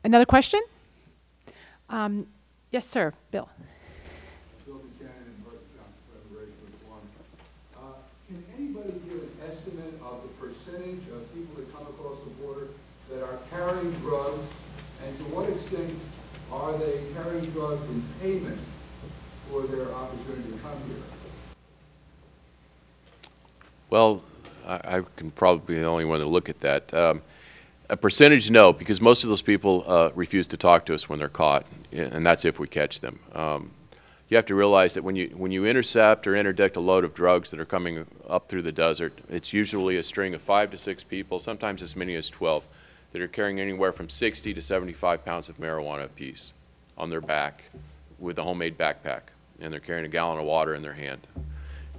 Another question? Yes, sir, Bill. Bill Buchanan, House Immigration Reform. Can anybody give an estimate of the percentage of people that come across the border that are carrying drugs, and to what extent are they carrying drugs in payment for their opportunity to come here? Well, I can probably be the only one to look at that. A percentage, no, because most of those people refuse to talk to us when they're caught, and that's if we catch them. You have to realize that when you intercept or interdict a load of drugs that are coming up through the desert, it's usually a string of 5 to 6 people, sometimes as many as 12, that are carrying anywhere from 60 to 75 pounds of marijuana apiece on their back with a homemade backpack, and they're carrying a gallon of water in their hand.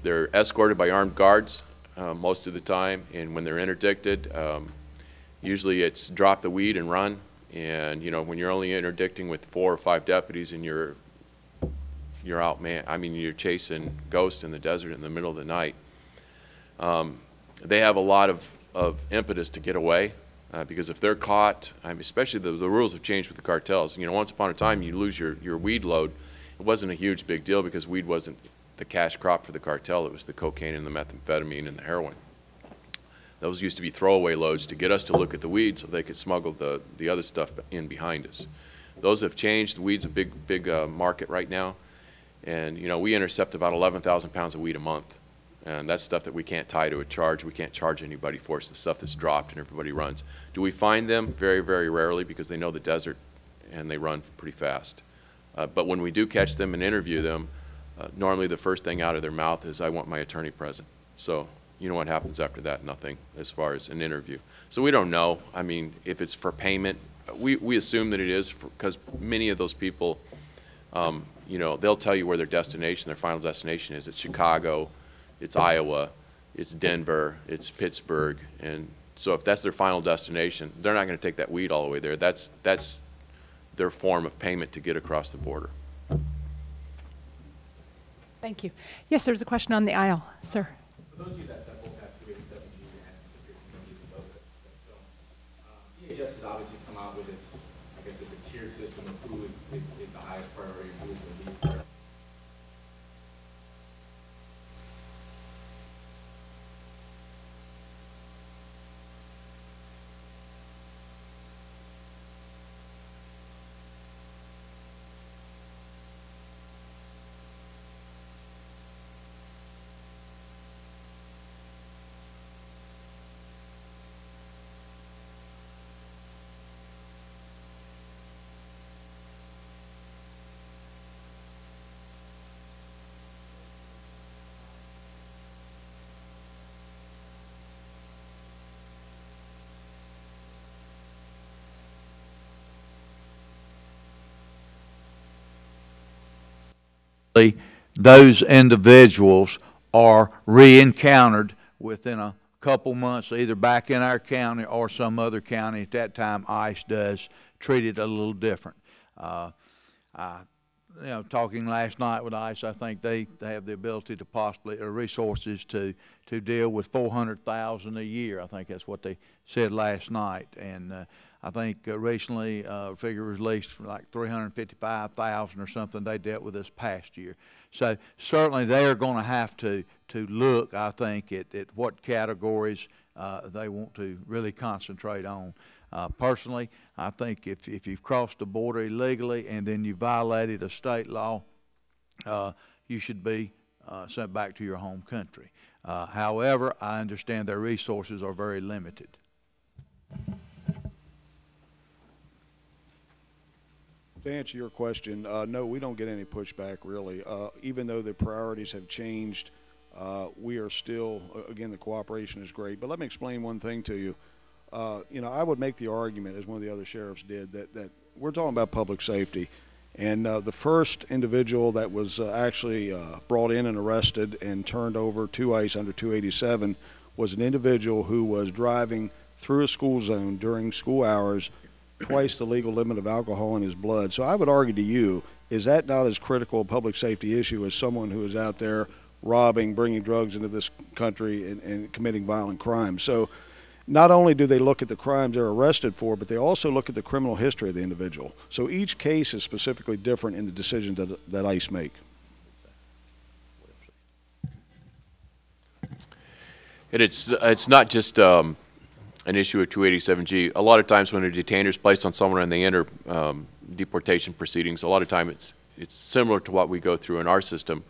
They're escorted by armed guards most of the time, and when they're interdicted, usually it's drop the weed and run. And you know, when you're only interdicting with 4 or 5 deputies and you're out, man. I mean, you're chasing ghosts in the desert in the middle of the night. They have a lot of impetus to get away because if they're caught, I mean, especially the rules have changed with the cartels. You know, once upon a time you lose your weed load. It wasn't a huge big deal because weed wasn't the cash crop for the cartel. It was the cocaine and the methamphetamine and the heroin. Those used to be throwaway loads to get us to look at the weed so they could smuggle the other stuff in behind us. Those have changed. The weed's a big market right now. And, you know, we intercept about 11,000 pounds of weed a month. And that's stuff that we can't tie to a charge. We can't charge anybody for. It's the stuff that's dropped and everybody runs. Do we find them? Very, very rarely because they know the desert and they run pretty fast. But when we do catch them and interview them, normally the first thing out of their mouth is, "I want my attorney present." So you know what happens after that? Nothing as far as an interview. So we don't know. I mean, if it's for payment, we assume that it is because many of those people, you know, they'll tell you where their destination, their final destination is. It's Chicago, it's Iowa, it's Denver, it's Pittsburgh. And so if that's their final destination, they're not going to take that weed all the way there. That's their form of payment to get across the border. Thank you. Yes, there's a question on the aisle, sir. For those of you that both have 287G and secret committees and those that don't, DHS has obviously come out with its, I guess it's a tiered system of who is the highest priority and who is the least priority. Those individuals are re-encountered within a couple months, either back in our county or some other county. At that time, ICE does treat it a little different. You know, talking last night with ICE, I think they have the ability to possibly, or resources to deal with 400,000 a year. I think that's what they said last night. And I think recently a figure was released for like 355,000 or something they dealt with this past year. So certainly they are going to have to look, I think, at what categories they want to really concentrate on. Personally, I think if you've crossed the border illegally and then you violated a state law, you should be sent back to your home country. However, I understand their resources are very limited. To answer your question, no, we don't get any pushback really. Even though the priorities have changed, we are still, again, the cooperation is great. But let me explain one thing to you. You know, I would make the argument, as one of the other sheriffs did, that we're talking about public safety. And the first individual that was actually brought in and arrested and turned over to ICE under 287 was an individual who was driving through a school zone during school hours, twice the legal limit of alcohol in his blood. So I would argue to you, is that not as critical a public safety issue as someone who is out there robbing, bringing drugs into this country, and committing violent crimes? So not only do they look at the crimes they're arrested for, but they also look at the criminal history of the individual. So each case is specifically different in the decision that ICE make. And it's not just an issue of 287G. A lot of times when a detainer is placed on someone and they enter deportation proceedings, a lot of time it's similar to what we go through in our system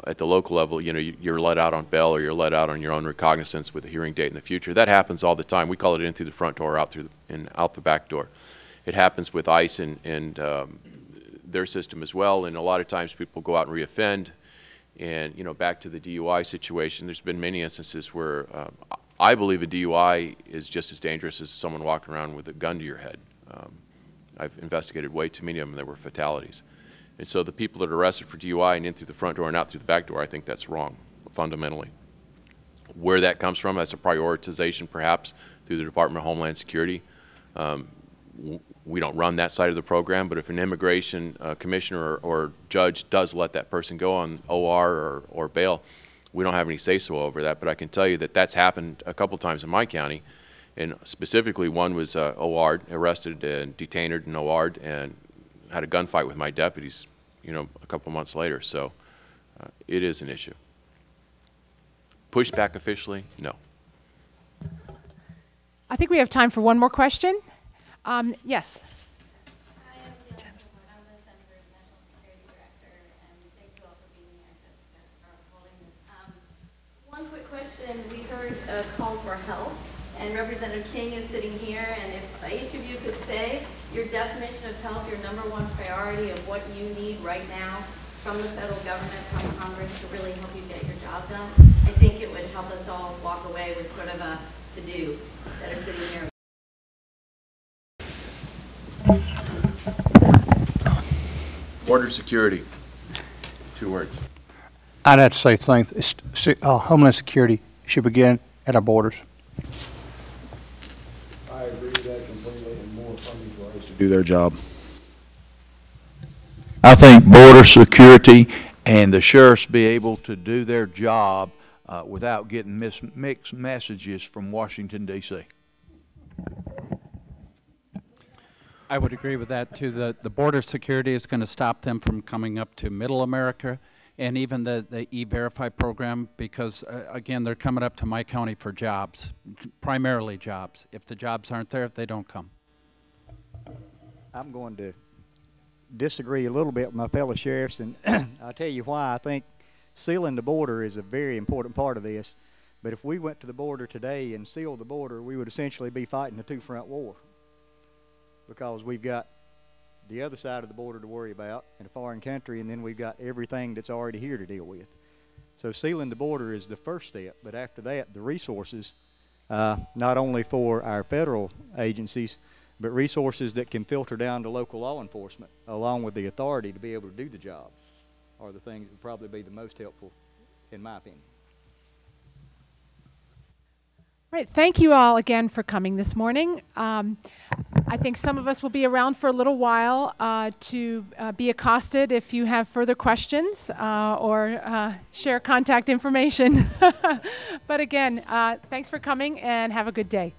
at the local level. You know, you're let out on bail or you're let out on your own recognizance with a hearing date in the future. That happens all the time. We call it in through the front door, out the back door. It happens with ICE and their system as well. And a lot of times people go out and reoffend. And, you know, back to the DUI situation, there's been many instances where I believe a DUI is just as dangerous as someone walking around with a gun to your head. I've investigated way too many of them that were fatalities. And so the people that are arrested for DUI and in through the front door and out through the back door, I think that's wrong, fundamentally. Where that comes from, that's a prioritization perhaps through the Department of Homeland Security. We don't run that side of the program, but if an immigration commissioner or judge does let that person go on OR or bail, we don't have any say-so over that. But I can tell you that that's happened a couple times in my county, and specifically one was OR'd, arrested and detained and OR'd, and had a gunfight with my deputies, you know, a couple months later. So it is an issue. Pushed back officially? No. I think we have time for one more question. Yes. Hi, I'm Jenkins. I'm the Center's National Security Director, and thank you all for being here, Jessica, for holding this. One quick question. We heard a call for help, and Representative King is sitting here, and if each of you could say your definition of help, your number one priority of what you need right now from the federal government, from Congress, to really help you get your job done, I think it would help us all walk away with sort of a to-do that are sitting here. Border security, 2 words. I'd have to say things. Homeland Security should begin at our borders. I agree with that completely, and more funding for ICE to do their job. I think border security and the sheriffs be able to do their job without getting mixed messages from Washington, D.C. I would agree with that too. The border security is going to stop them from coming up to Middle America, and even the E-Verify program, because again, they're coming up to my county for jobs, primarily jobs. If the jobs aren't there, they don't come. I'm going to disagree a little bit with my fellow sheriffs, and I'll tell you why. I think sealing the border is a very important part of this, but if we went to the border today and sealed the border, we would essentially be fighting a two-front war, because we've got the other side of the border to worry about in a foreign country, and then we've got everything that's already here to deal with. So sealing the border is the first step, but after that, the resources, not only for our federal agencies, but resources that can filter down to local law enforcement, along with the authority to be able to do the job, are the things that would probably be the most helpful, in my opinion. Right. Thank you all again for coming this morning. I think some of us will be around for a little while to be accosted if you have further questions or share contact information. But again, thanks for coming and have a good day.